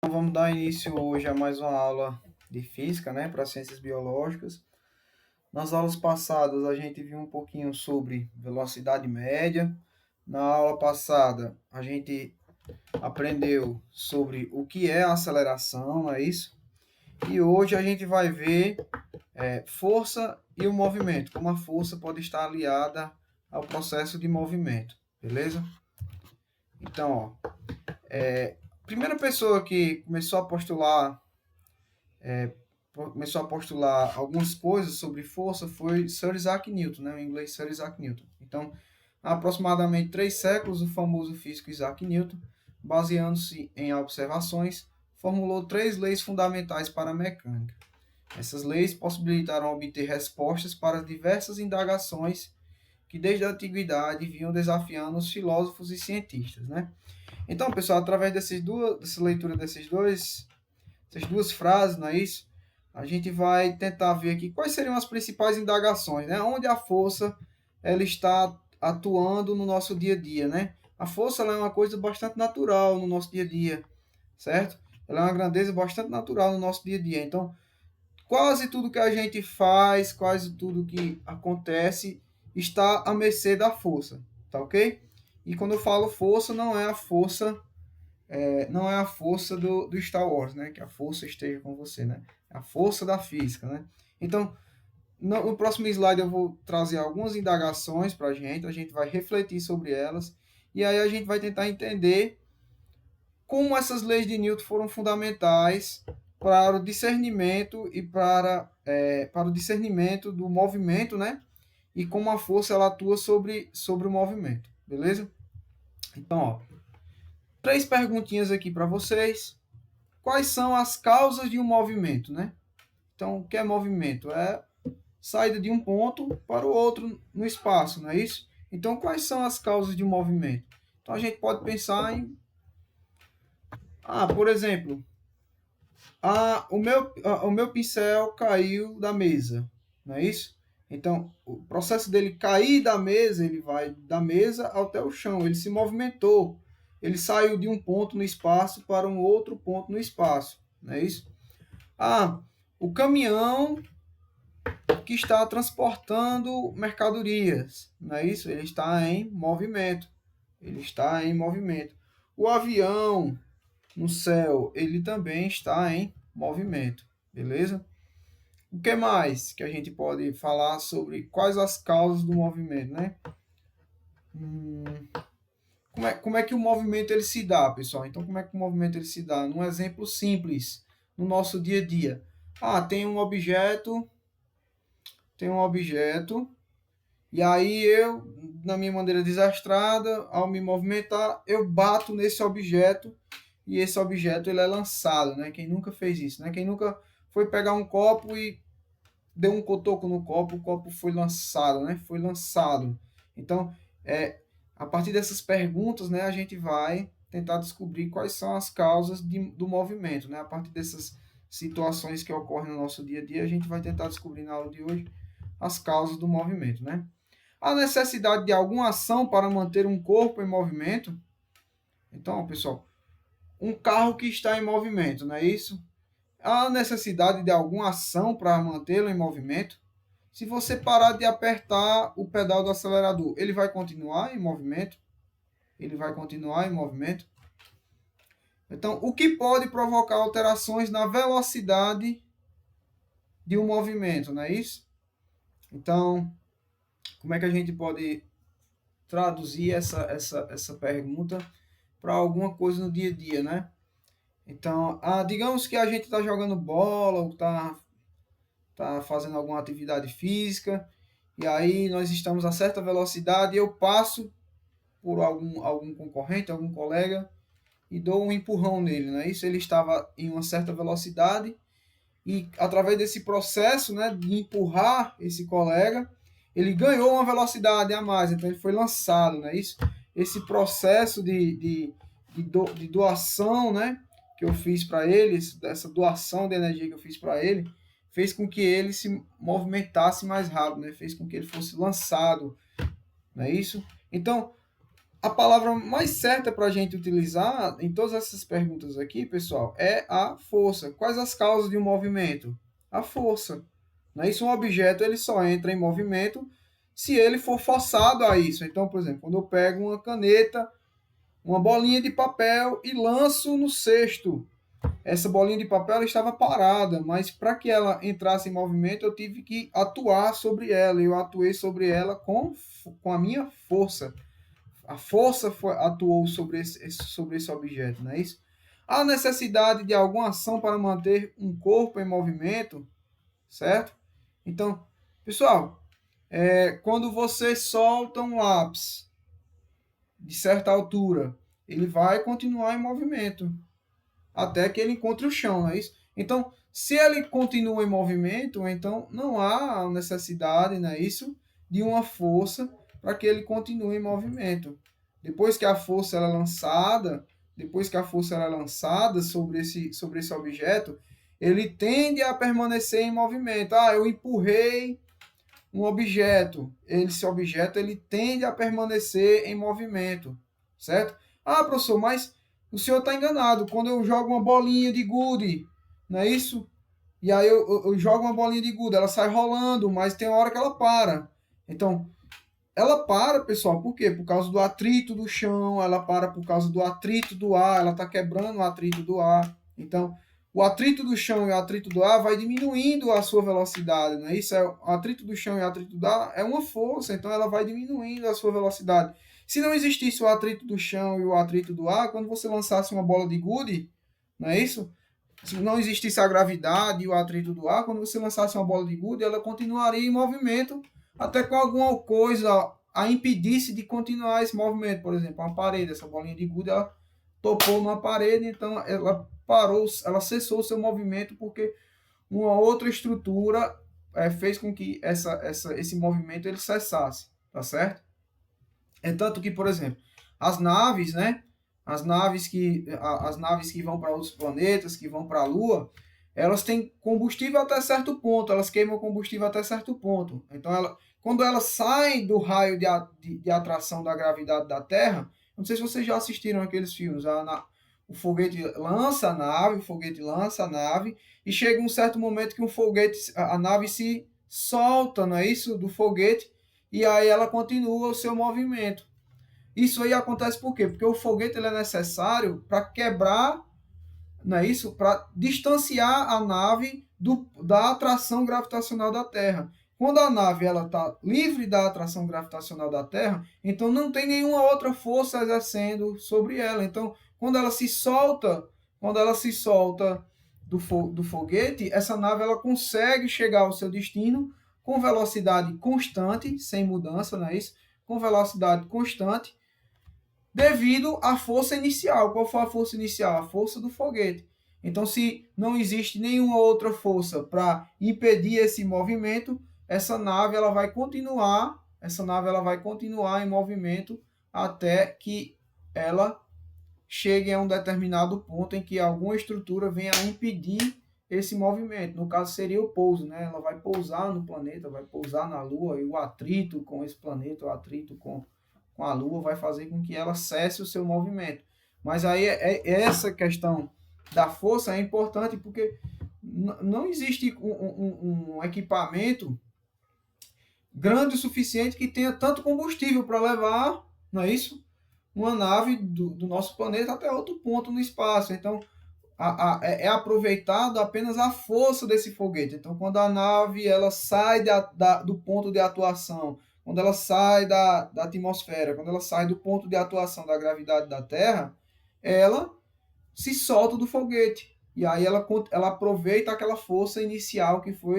Então, vamos dar início hoje a mais uma aula de física, né, para ciências biológicas. Nas aulas passadas a gente viu um pouquinho sobre velocidade média. Na aula passada a gente aprendeu sobre o que é a aceleração, não é isso? E hoje a gente vai ver força e o movimento, como a força pode estar aliada ao processo de movimento, beleza? Então, ó, a primeira pessoa que começou a postular algumas coisas sobre força foi Sir Isaac Newton, né, o inglês Sir Isaac Newton. Então, há aproximadamente 3 séculos, o famoso físico Isaac Newton, baseando-se em observações, formulou 3 leis fundamentais para a mecânica. Essas leis possibilitaram obter respostas para diversas indagações que desde a antiguidade vinham desafiando os filósofos e cientistas, né? Então, pessoal, através dessa leitura dessas duas frases, não é isso? A gente vai tentar ver aqui quais seriam as principais indagações, né? Onde a força ela está atuando no nosso dia a dia, né? A força ela é uma coisa bastante natural no nosso dia a dia, certo? Ela é uma grandeza bastante natural no nosso dia a dia. Então, quase tudo que a gente faz, quase tudo que acontece está à mercê da força, tá ok? E quando eu falo força, não é a força do Star Wars, né? Que a força esteja com você, né? É a força da física, né? Então, no próximo slide eu vou trazer algumas indagações para a gente vai refletir sobre elas, e aí a gente vai tentar entender como essas leis de Newton foram fundamentais para o discernimento e para o discernimento do movimento, né? E como a força ela atua sobre o movimento, beleza? Então, ó, 3 perguntinhas aqui para vocês. Quais são as causas de um movimento, né? Então, o que é movimento? É saída de um ponto para o outro no espaço, não é isso? Então, quais são as causas de um movimento? Então, a gente pode pensar em, por exemplo, o meu pincel caiu da mesa, não é isso? Então, o processo dele cair da mesa, ele vai da mesa até o chão, ele se movimentou, ele saiu de um ponto no espaço para um outro ponto no espaço, não é isso? O caminhão que está transportando mercadorias, não é isso? Ele está em movimento. Ele está em movimento. O avião no céu, ele também está em movimento, beleza? O que mais que a gente pode falar sobre quais as causas do movimento, né? Como é que o movimento ele se dá, pessoal? Então, como é que o movimento ele se dá? Num exemplo simples, no nosso dia a dia. Tem um objeto. E aí eu, na minha maneira desastrada, ao me movimentar, eu bato nesse objeto e esse objeto ele é lançado, né? Quem nunca fez isso, né? Quem nunca foi pegar um copo e deu um cotoco no copo, o copo foi lançado, né? Foi lançado. Então, a partir dessas perguntas, né, a gente vai tentar descobrir quais são as causas do movimento, né? A partir dessas situações que ocorrem no nosso dia a dia, a gente vai tentar descobrir na aula de hoje as causas do movimento, né? A necessidade de alguma ação para manter um corpo em movimento. Então, pessoal, um carro que está em movimento, não é isso? Há necessidade de alguma ação para mantê-lo em movimento. Se você parar de apertar o pedal do acelerador, ele vai continuar em movimento? Ele vai continuar em movimento? Então, o que pode provocar alterações na velocidade de um movimento, não é isso? Então, como é que a gente pode traduzir essa pergunta para alguma coisa no dia a dia, né? Então, digamos que a gente está jogando bola ou tá fazendo alguma atividade física e aí nós estamos a certa velocidade e eu passo por algum concorrente, algum colega e dou um empurrão nele, né? Isso ele estava em uma certa velocidade e através desse processo, né, de empurrar esse colega, ele ganhou uma velocidade a mais, então ele foi lançado, né? Isso, esse processo de doação, né, que eu fiz para ele, essa doação de energia que eu fiz para ele, fez com que ele se movimentasse mais rápido, né? Fez com que ele fosse lançado, não é isso? Então, a palavra mais certa para a gente utilizar em todas essas perguntas aqui, pessoal, é a força. Quais as causas de um movimento? A força. Não é isso? Um objeto ele só entra em movimento se ele for forçado a isso. Então, por exemplo, quando eu pego uma caneta, uma bolinha de papel e lanço no cesto, essa bolinha de papel ela estava parada, mas para que ela entrasse em movimento, eu tive que atuar sobre ela. Eu atuei sobre ela com a minha força. A força atuou sobre esse objeto, não é isso? Há necessidade de alguma ação para manter um corpo em movimento, certo? Então, pessoal, quando você solta um lápis de certa altura, ele vai continuar em movimento até que ele encontre o chão, não é isso? Então, se ele continua em movimento, então não há necessidade, não é isso, de uma força para que ele continue em movimento. Depois que a força ela é lançada, sobre esse objeto, ele tende a permanecer em movimento. Ah, eu empurrei um objeto, esse objeto ele tende a permanecer em movimento, certo? Ah, professor, mas o senhor está enganado. Quando eu jogo uma bolinha de gude, não é isso? E aí eu jogo uma bolinha de gude, ela sai rolando, mas tem uma hora que ela para. Então, ela para, pessoal, por quê? Por causa do atrito do chão, ela para por causa do atrito do ar, ela está quebrando o atrito do ar. Então, o atrito do chão e o atrito do ar vai diminuindo a sua velocidade, não é isso? O atrito do chão e o atrito do ar é uma força, então ela vai diminuindo a sua velocidade. Se não existisse o atrito do chão e o atrito do ar, quando você lançasse uma bola de gude, não é isso? Se não existisse a gravidade e o atrito do ar, quando você lançasse uma bola de gude, ela continuaria em movimento até com alguma coisa a impedisse de continuar esse movimento. Por exemplo, uma parede, essa bolinha de gude, ela topou numa parede, então ela parou, ela cessou o seu movimento porque uma outra estrutura fez com que esse movimento ele cessasse, tá certo? É tanto que, por exemplo, as naves, né? As naves que vão para outros planetas, que vão para a Lua, elas têm combustível até certo ponto, elas queimam combustível até certo ponto. Então, quando elas saem do raio de atração da gravidade da Terra, não sei se vocês já assistiram aqueles filmes, o foguete lança a nave, e chega um certo momento que a nave se solta, não é isso? Do foguete, e aí ela continua o seu movimento. Isso aí acontece por quê? Porque o foguete ele é necessário para quebrar, não é isso? Para distanciar a nave da atração gravitacional da Terra. Quando a nave está livre da atração gravitacional da Terra, então não tem nenhuma outra força exercendo sobre ela. Então, quando ela se solta do foguete, essa nave ela consegue chegar ao seu destino com velocidade constante, sem mudança, não é isso? Com velocidade constante, devido à força inicial. Qual foi a força inicial? A força do foguete. Então, se não existe nenhuma outra força para impedir esse movimento, essa nave ela vai continuar em movimento até que ela chegue a um determinado ponto em que alguma estrutura venha a impedir esse movimento. No caso seria o pouso, né? Ela vai pousar no planeta, vai pousar na Lua, e o atrito com esse planeta, o atrito com a Lua vai fazer com que ela cesse o seu movimento. Mas aí essa questão da força é importante porque não existe um equipamento grande o suficiente que tenha tanto combustível para levar, não é isso? Uma nave do nosso planeta até outro ponto no espaço. Então, é aproveitado apenas a força desse foguete. Então, quando a nave ela sai do ponto de atuação, quando ela sai da atmosfera, quando ela sai do ponto de atuação da gravidade da Terra, ela se solta do foguete. E aí ela aproveita aquela força inicial como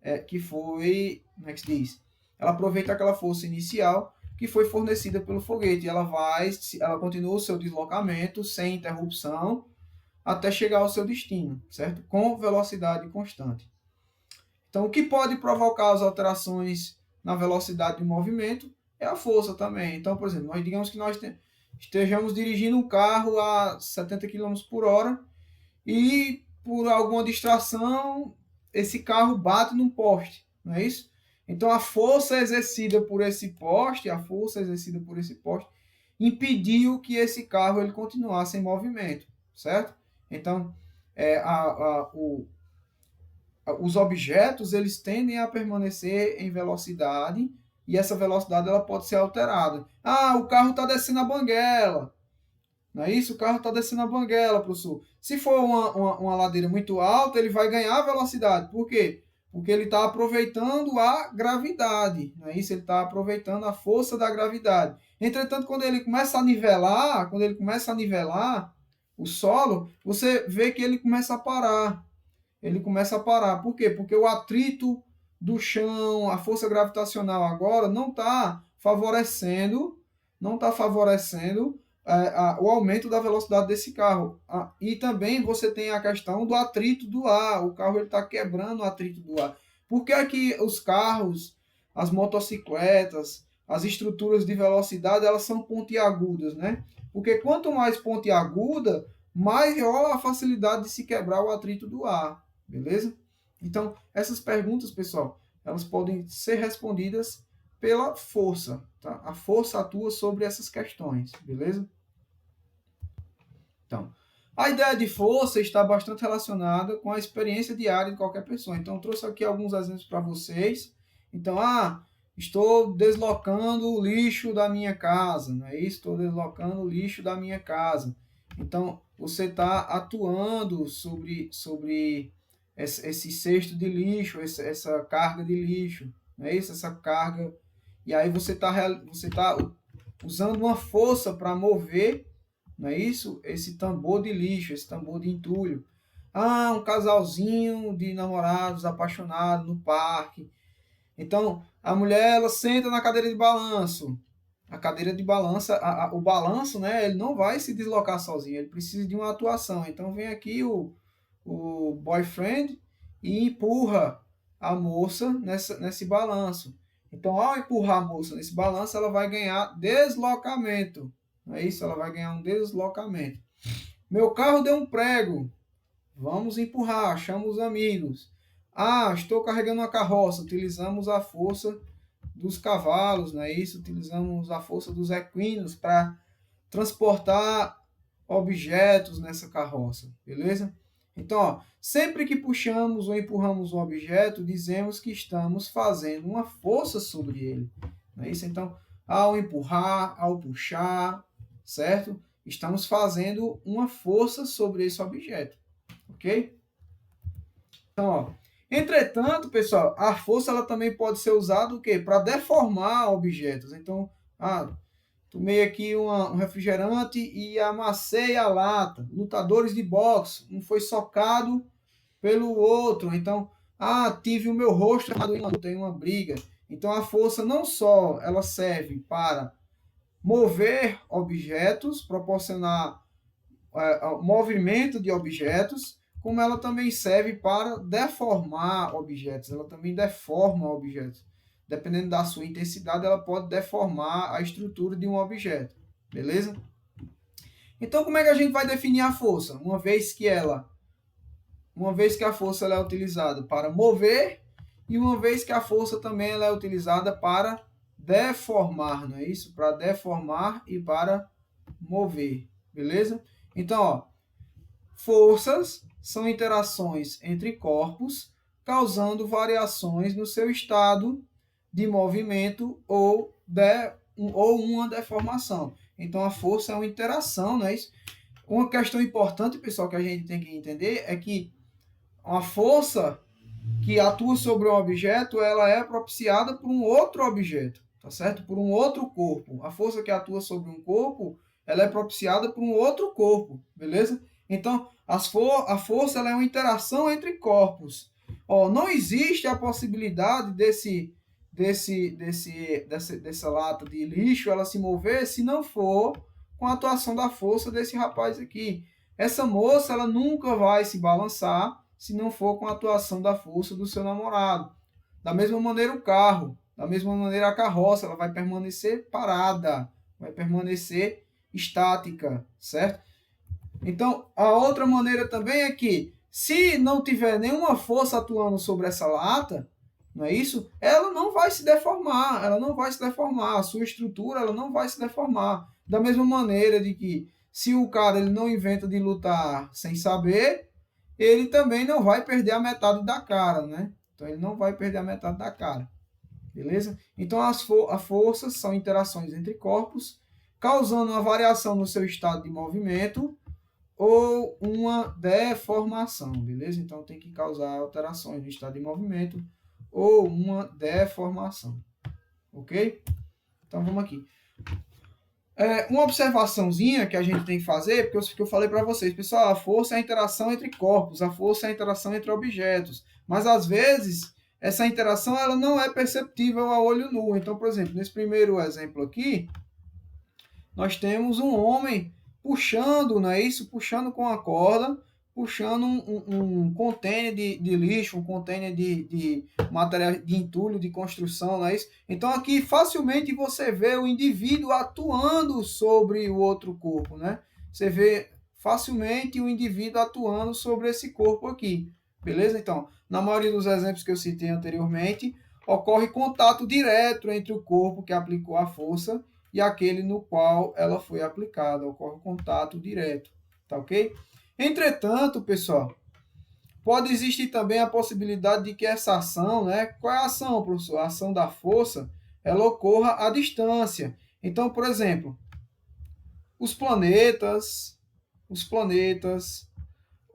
é que se diz? Ela aproveita aquela força inicial que foi fornecida pelo foguete. Ela continua o seu deslocamento sem interrupção até chegar ao seu destino, certo? Com velocidade constante. Então, o que pode provocar as alterações na velocidade do movimento é a força também. Então, por exemplo, digamos que nós estejamos dirigindo um carro a 70 km por hora e por alguma distração esse carro bate num poste, não é isso? Então a força exercida por esse poste, impediu que esse carro ele continuasse em movimento, certo? Então, os objetos eles tendem a permanecer em velocidade e essa velocidade ela pode ser alterada. Ah, o carro está descendo a banguela. Não é isso? O carro está descendo a banguela, professor. Se for uma ladeira muito alta, ele vai ganhar velocidade. Por quê? Porque ele está aproveitando a gravidade. Não é isso? Ele está aproveitando a força da gravidade. Entretanto, quando ele começa a nivelar, o solo, você vê que ele começa a parar. Ele começa a parar. Por quê? Porque o atrito do chão, a força gravitacional agora não está favorecendo o aumento da velocidade desse carro. E também você tem a questão do atrito do ar. O carro está quebrando o atrito do ar. Por que é que os carros, as motocicletas, as estruturas de velocidade, elas são pontiagudas, né? Porque quanto mais pontiaguda, maior a facilidade de se quebrar o atrito do ar. Beleza? Então, essas perguntas, pessoal, elas podem ser respondidas pela força, tá? A força atua sobre essas questões, beleza? Então, a ideia de força está bastante relacionada com a experiência diária de qualquer pessoa. Então, eu trouxe aqui alguns exemplos para vocês. Então, estou deslocando o lixo da minha casa, não é isso? Estou deslocando o lixo da minha casa. Então, você está atuando sobre esse cesto de lixo, essa carga de lixo, não é isso? Essa carga. E aí você tá usando uma força para mover, não é isso? Esse tambor de lixo, esse tambor de entulho. Um casalzinho de namorados apaixonados no parque. Então, a mulher ela senta na cadeira de balanço. A cadeira de balança, o balanço, né? Ele não vai se deslocar sozinho, ele precisa de uma atuação. Então, vem aqui o boyfriend e empurra a moça nesse balanço. Então, ao empurrar a moça nesse balanço, ela vai ganhar deslocamento. Não é isso? Ela vai ganhar um deslocamento. Meu carro deu um prego. Vamos empurrar, chama os amigos. Estou carregando uma carroça. Utilizamos a força dos cavalos, não é isso? Utilizamos a força dos equinos para transportar objetos nessa carroça, beleza? Então, sempre que puxamos ou empurramos um objeto, dizemos que estamos fazendo uma força sobre ele. Não é isso? Então, ao empurrar, ao puxar, certo? Estamos fazendo uma força sobre esse objeto, ok? Então, entretanto, pessoal, a força ela também pode ser usada para deformar objetos. Então, tomei aqui um refrigerante e amassei a lata. Lutadores de boxe, um foi socado pelo outro. Então, tive o meu rosto em uma briga. Então, a força não só ela serve para mover objetos, proporcionar movimento de objetos, como ela também serve para deformar objetos. Ela também deforma objetos. Dependendo da sua intensidade, ela pode deformar a estrutura de um objeto. Beleza? Então, como é que a gente vai definir a força? Uma vez que a força ela é utilizada para mover e uma vez que a força também ela é utilizada para deformar, não é isso? Para deformar e para mover. Beleza? Então, forças são interações entre corpos, causando variações no seu estado de movimento ou uma deformação. Então, a força é uma interação, não é isso? Uma questão importante, pessoal, que a gente tem que entender é que a força que atua sobre um objeto, ela é propiciada por um outro objeto, tá certo? Por um outro corpo. A força que atua sobre um corpo, ela é propiciada por um outro corpo, beleza? Então, a força ela é uma interação entre corpos. Não existe a possibilidade dessa lata de lixo ela se mover se não for com a atuação da força desse rapaz aqui. Essa moça ela nunca vai se balançar se não for com a atuação da força do seu namorado. Da mesma maneira o carro, da mesma maneira a carroça, ela vai permanecer parada, vai permanecer estática, certo? Então, a outra maneira também é que, se não tiver nenhuma força atuando sobre essa lata, não é isso? Ela não vai se deformar, ela não vai se deformar, a sua estrutura ela não vai se deformar. Da mesma maneira de que se o cara ele não inventa de lutar sem saber, ele também não vai perder a metade da cara, né? Então ele não vai perder a metade da cara, beleza? Então as forças são interações entre corpos, causando uma variação no seu estado de movimento ou uma deformação, beleza? Então tem que causar alterações no estado de movimento ou uma deformação, ok? Então vamos aqui. Uma observaçãozinha que a gente tem que fazer, porque eu falei para vocês, pessoal, a força é a interação entre corpos, a força é a interação entre objetos, mas às vezes essa interação ela não é perceptível a olho nu. Então, por exemplo, nesse primeiro exemplo aqui, nós temos um homem puxando, não é isso? Puxando com a corda, puxando um container de lixo, um container de material de entulho, de construção, não é isso? Então aqui facilmente você vê o indivíduo atuando sobre o outro corpo, né? Você vê facilmente o indivíduo atuando sobre esse corpo aqui, beleza? Então, na maioria dos exemplos que eu citei anteriormente, ocorre contato direto entre o corpo que aplicou a força e aquele no qual ela foi aplicada, ocorre contato direto, tá ok? Entretanto, pessoal, pode existir também a possibilidade de que essa ação, né? Qual é a ação, professor? A ação da força, ela ocorra à distância. Então, por exemplo, os planetas,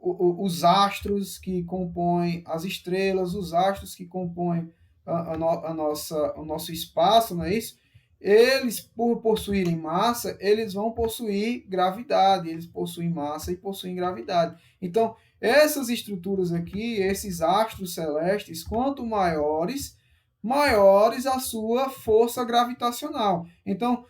os astros que compõem as estrelas, os astros que compõem o nosso espaço, não é isso? Eles, por possuírem massa, eles vão possuir gravidade, eles possuem massa e possuem gravidade. Então, essas estruturas aqui, esses astros celestes, quanto maiores, maiores a sua força gravitacional. Então,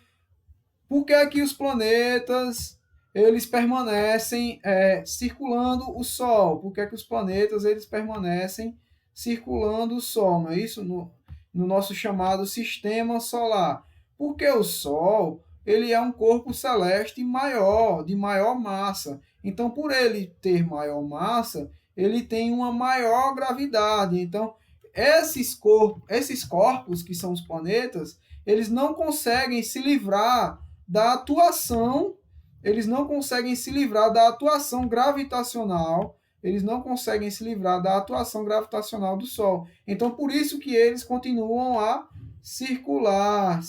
por que é que os planetas eles permanecem circulando o Sol? Por que é que os planetas eles permanecem circulando o Sol? Não é isso? No nosso chamado sistema solar. Porque o Sol ele é um corpo celeste maior, de maior massa. Então, por ele ter maior massa, ele tem uma maior gravidade. Então, esses corpos que são os planetas, eles não conseguem se livrar da atuação, eles não conseguem se livrar da atuação gravitacional, eles não conseguem se livrar da atuação gravitacional do Sol. Então, por isso que eles continuam a circular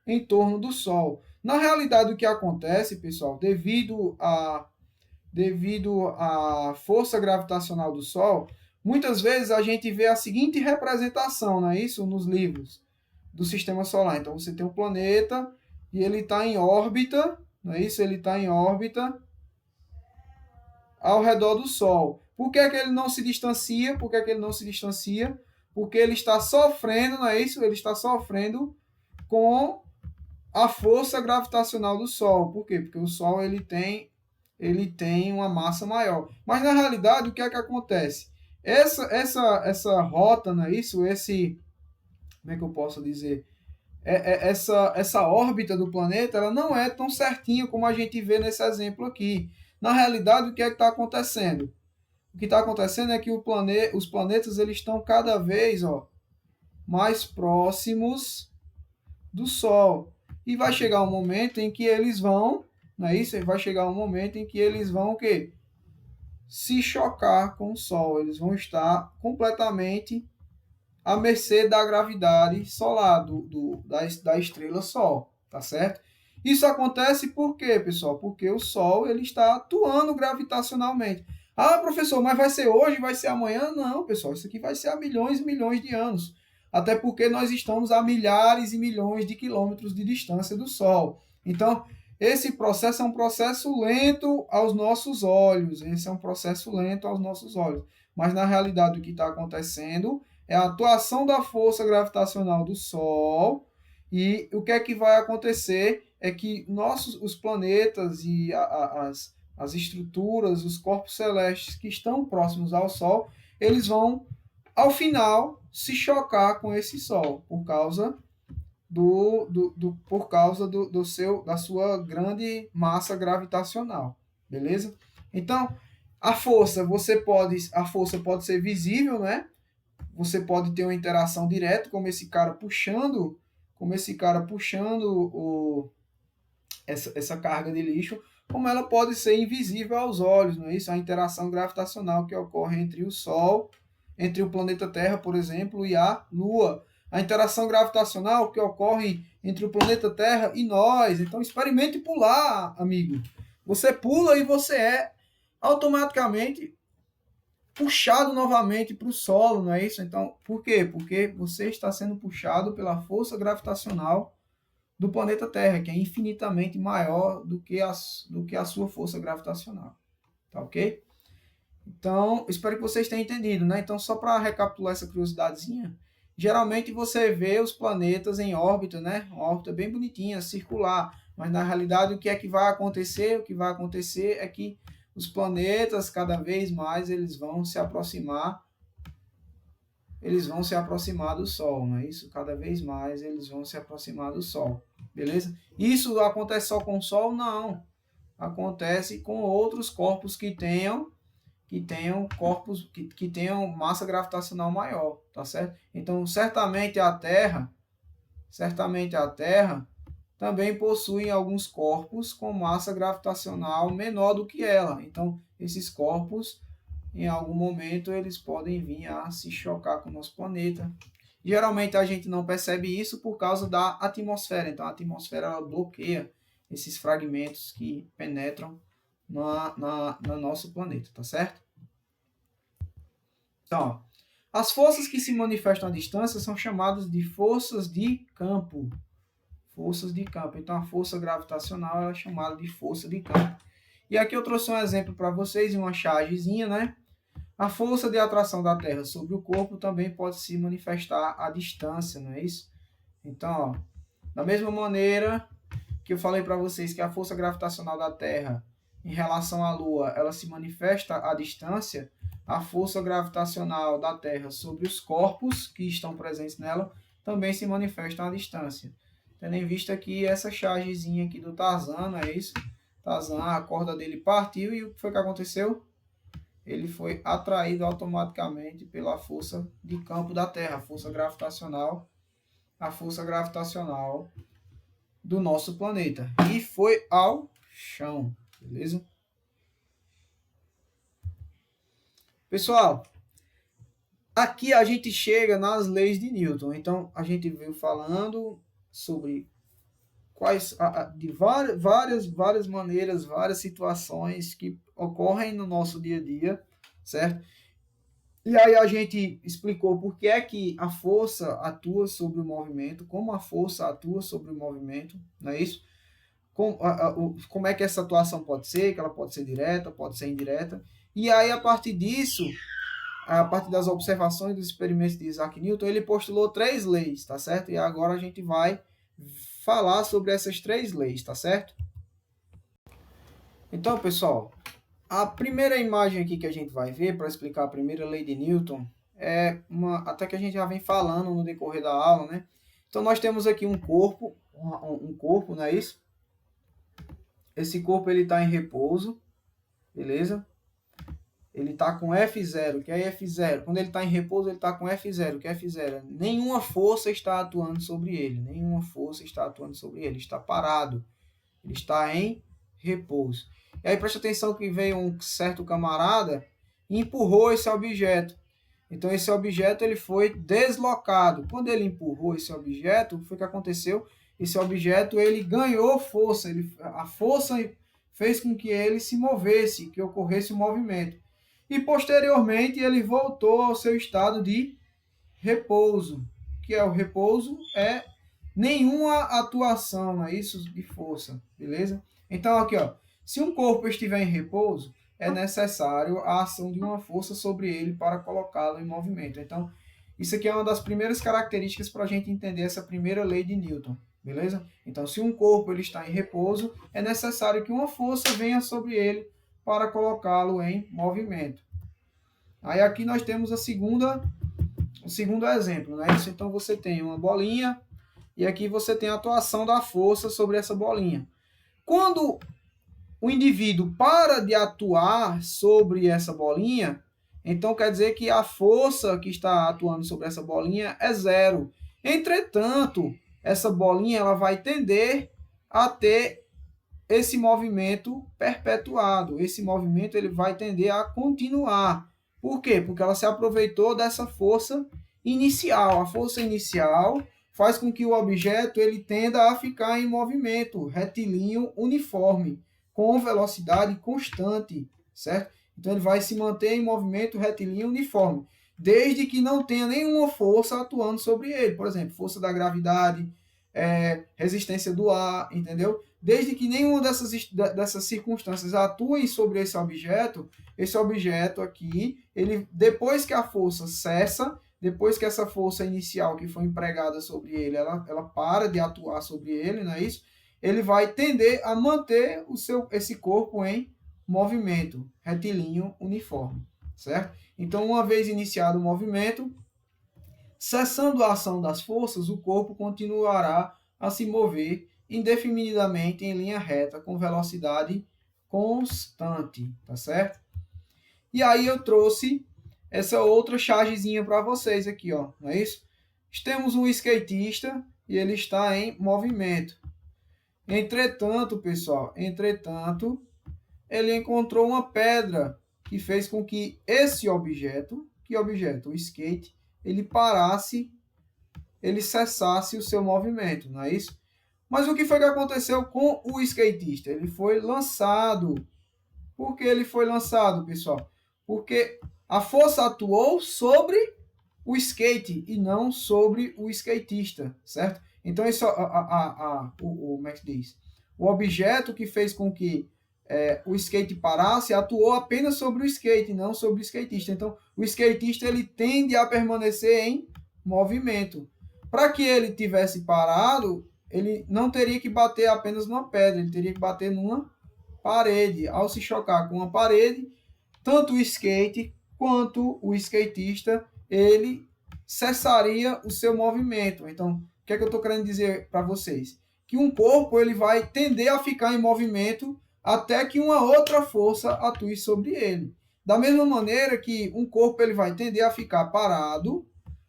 em torno do Sol. Na realidade, o que acontece, pessoal, devido à força gravitacional do Sol, muitas vezes a gente vê a seguinte representação, não é isso? Nos livros do Sistema Solar. Então, você tem um planeta e ele está em órbita, não é isso? Ele está em órbita ao redor do Sol. Por que é que ele não se distancia? Por que é que ele não se distancia? Porque ele está sofrendo, não é isso? Ele está sofrendo com a força gravitacional do Sol. Por quê? Porque o Sol ele tem uma massa maior. Mas na realidade, o que é que acontece? Essa rota, não é isso? Como é que eu posso dizer? Essa órbita do planeta ela não é tão certinha como a gente vê nesse exemplo aqui. Na realidade, o que é que está acontecendo? O que está acontecendo é que os planetas eles estão cada vez mais próximos do Sol. E vai chegar um momento em que eles vão, não é isso? Vai chegar um momento em que eles vão o quê? Se chocar com o Sol. Eles vão estar completamente à mercê da gravidade solar, da estrela Sol, tá certo? Isso acontece por quê, pessoal? Porque o Sol ele está atuando gravitacionalmente. Ah, professor, mas vai ser hoje, vai ser amanhã? Não, pessoal, isso aqui vai ser há milhões e milhões de anos. Até porque nós estamos a milhares e milhões de quilômetros de distância do Sol. Então, esse processo é um processo lento aos nossos olhos. Esse é um processo lento aos nossos olhos. Mas, na realidade, o que está acontecendo é a atuação da força gravitacional do Sol. E o que é que vai acontecer é que os planetas e as estruturas, os corpos celestes que estão próximos ao Sol, eles vão, ao final, se chocar com esse Sol, por causa da sua grande massa gravitacional, beleza? Então, a força pode ser visível, né? você pode ter uma interação direta, como esse cara puxando, essa carga de lixo, como ela pode ser invisível aos olhos, não é isso? A interação gravitacional que ocorre entre o Sol, entre o planeta Terra, por exemplo, e a Lua. A interação gravitacional que ocorre entre o planeta Terra e nós. Então, experimente pular, amigo. Você pula e você é automaticamente puxado novamente para o solo, não é isso? Então, por quê? Porque você está sendo puxado pela força gravitacional do planeta Terra, que é infinitamente maior do que a sua força gravitacional. Tá ok? Então, espero que vocês tenham entendido, né? Então, só para recapitular essa curiosidadezinha, geralmente você vê os planetas em órbita, né? Uma órbita bem bonitinha, circular. Mas, na realidade, o que é que vai acontecer? O que vai acontecer é que os planetas, cada vez mais, eles vão se aproximar do Sol, não é isso? Cada vez mais eles vão se aproximar do Sol, beleza? Isso acontece só com o Sol? Não. Acontece com outros corpos que tenham corpos que tenham massa gravitacional maior, tá certo? Então, certamente a Terra também possui alguns corpos com massa gravitacional menor do que ela. Então, esses corpos, em algum momento, eles podem vir a se chocar com o nosso planeta. Geralmente a gente não percebe isso por causa da atmosfera. Então, a atmosfera ela bloqueia esses fragmentos que penetram no nosso planeta, tá certo? Então, as forças que se manifestam à distância são chamadas de forças de campo. Forças de campo. Então, a força gravitacional é chamada de força de campo. E aqui eu trouxe um exemplo para vocês, uma chargezinha, né? A força de atração da Terra sobre o corpo também pode se manifestar à distância, não é isso? Então, ó, da mesma maneira que eu falei para vocês que a força gravitacional da Terra em relação à Lua, ela se manifesta à distância, a força gravitacional da Terra sobre os corpos que estão presentes nela também se manifesta à distância. Tendo em vista que essa chargezinha aqui do Tarzan, é isso? Tarzan, a corda dele partiu e o que foi que aconteceu? Ele foi atraído automaticamente pela força de campo da Terra, a força gravitacional do nosso planeta. E foi ao chão, beleza? Pessoal, aqui a gente chega nas leis de Newton. Então, a gente veio falando sobre de várias maneiras, várias situações que ocorrem no nosso dia a dia, certo? E aí a gente explicou por que é que a força atua sobre o movimento, como a força atua sobre o movimento, não é isso? Como é que essa atuação pode ser, que ela pode ser direta, pode ser indireta. E aí, a partir disso, a partir das observações dos experimentos de Isaac Newton, ele postulou 3 leis, tá certo? E agora a gente vai falar sobre essas 3 leis, tá certo? Então, pessoal, a primeira imagem aqui que a gente vai ver para explicar a primeira lei de Newton é até que a gente já vem falando no decorrer da aula, né? Então, nós temos aqui um corpo, não é isso? Esse corpo ele está em repouso, beleza? Ele está com F0, que é F0. Quando ele está em repouso, ele está com F0, que é F0. Nenhuma força está atuando sobre ele. Ele está parado. Ele está em repouso. E aí presta atenção que veio um certo camarada e empurrou esse objeto. Então esse objeto ele foi deslocado. Quando ele empurrou esse objeto, o que aconteceu? Esse objeto ele ganhou força. A força fez com que ele se movesse, que ocorresse o movimento. E posteriormente ele voltou ao seu estado de repouso. Que é o repouso? É nenhuma atuação, não é isso? De força, beleza? Então aqui, ó, se um corpo estiver em repouso, é necessário a ação de uma força sobre ele para colocá-lo em movimento. Então, isso aqui é uma das primeiras características para a gente entender essa primeira lei de Newton, beleza? Então, se um corpo ele está em repouso, é necessário que uma força venha sobre ele para colocá-lo em movimento. Aí aqui nós temos o segundo exemplo, né? Então você tem uma bolinha e aqui você tem a atuação da força sobre essa bolinha. Quando o indivíduo para de atuar sobre essa bolinha, Então quer dizer que a força que está atuando sobre essa bolinha é zero. Entretanto, essa bolinha ela vai tender a ter esse movimento perpetuado. Esse movimento ele vai tender a continuar. Por quê? Porque ela se aproveitou dessa força inicial. A força inicial faz com que o objeto ele tenda a ficar em movimento retilíneo uniforme, com velocidade constante, certo? Então ele vai se manter em movimento retilíneo uniforme, desde que não tenha nenhuma força atuando sobre ele. Por exemplo, força da gravidade, resistência do ar, entendeu? Desde que nenhuma dessas circunstâncias atue sobre esse objeto aqui, ele, depois que a força cessa, depois que essa força inicial que foi empregada sobre ele, ela para de atuar sobre ele, não é isso? Ele vai tender a manter esse corpo em movimento retilíneo uniforme, certo? Então, uma vez iniciado o movimento, cessando a ação das forças, o corpo continuará a se mover indefinidamente em linha reta com velocidade constante, tá certo? E aí eu trouxe essa outra chargezinha para vocês aqui, ó, não é isso? Temos um skatista e ele está em movimento. Entretanto, pessoal, ele encontrou uma pedra que fez com que esse objeto, o skate, ele parasse, ele cessasse o seu movimento, não é isso? Mas o que foi que aconteceu com o skatista? Ele foi lançado. Por que ele foi lançado, pessoal? Porque a força atuou sobre o skate e não sobre o skatista, certo? Então, isso, como é que diz? O objeto que fez com que o skate parasse atuou apenas sobre o skate, não sobre o skatista. Então, o skatista ele tende a permanecer em movimento. Para que ele tivesse parado, ele não teria que bater apenas numa pedra, ele teria que bater numa parede. Ao se chocar com uma parede, tanto o skate quanto o skatista, ele cessaria o seu movimento. Então, o que é que eu estou querendo dizer para vocês? Que um corpo ele vai tender a ficar em movimento até que uma outra força atue sobre ele. Da mesma maneira que um corpo ele vai tender a ficar parado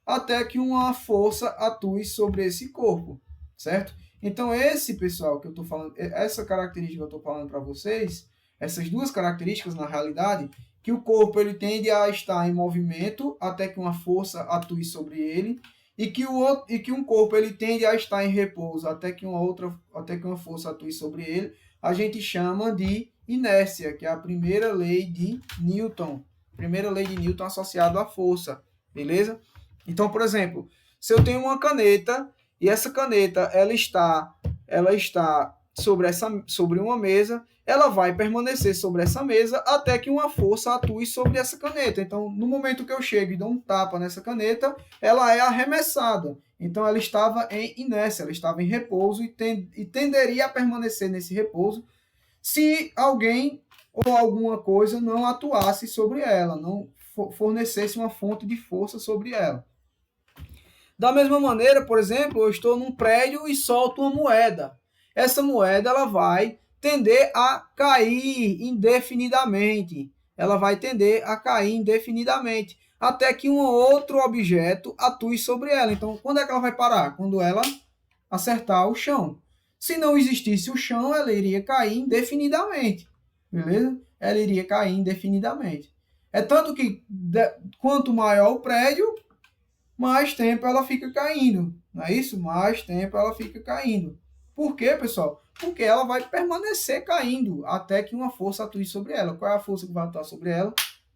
até que uma força atue sobre esse corpo, certo? Então esse, pessoal, que eu estou falando, essa característica que eu estou falando para vocês, essas duas características na realidade, que o corpo ele tende a estar em movimento até que uma força atue sobre ele, e que um corpo ele tende a estar em repouso até que uma força atue sobre ele, a gente chama de inércia, que é a primeira lei de Newton. Primeira lei de Newton associada à força, beleza? Então, por exemplo, se eu tenho uma caneta e essa caneta ela está sobre uma mesa, ela vai permanecer sobre essa mesa até que uma força atue sobre essa caneta. Então, no momento que eu chego e dou um tapa nessa caneta, ela é arremessada. Então, ela estava em inércia, ela estava em repouso e tenderia a permanecer nesse repouso se alguém ou alguma coisa não atuasse sobre ela, não fornecesse uma fonte de força sobre ela. Da mesma maneira, por exemplo, eu estou num prédio e solto uma moeda. Essa moeda ela vai tender a cair indefinidamente. Ela vai tender a cair indefinidamente até que um outro objeto atue sobre ela. Então, quando é que ela vai parar? Quando ela acertar o chão. Se não existisse o chão, ela iria cair indefinidamente. Beleza? Ela iria cair indefinidamente. É tanto que quanto maior o prédio, mais tempo ela fica caindo. Não é isso? Mais tempo ela fica caindo. Por quê, pessoal? Porque ela vai permanecer caindo até que uma força atue sobre ela. Qual é a força que vai atuar sobre ela?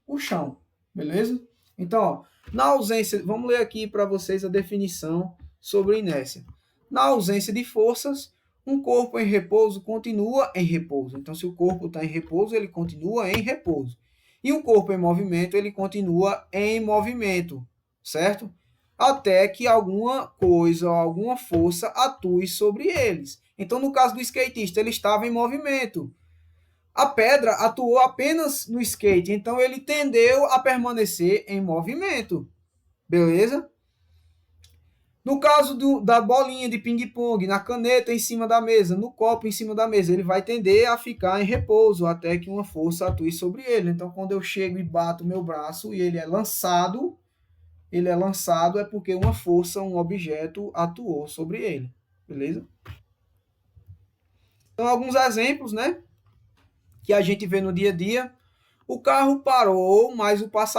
O chão. Beleza? Então, ó, na ausência... Vamos ler aqui para vocês a definição sobre inércia. Na ausência de forças, um corpo em repouso continua em repouso. Então, se o corpo está em repouso, ele continua em repouso. E o corpo em movimento, ele continua em movimento. Certo? Até que alguma coisa, alguma força atue sobre eles. Então, no caso do skatista, ele estava em movimento. A pedra atuou apenas no skate, então ele tendeu a permanecer em movimento. Beleza? No caso da bolinha de ping-pong, na caneta em cima da mesa, no copo em cima da mesa, ele vai tender a ficar em repouso até que uma força atue sobre ele. Então, quando eu chego e bato meu braço e ele é lançado é porque uma força, um objeto atuou sobre ele. Beleza? Então, alguns exemplos, né? Que a gente vê no dia a dia. O carro parou, mas o passageiro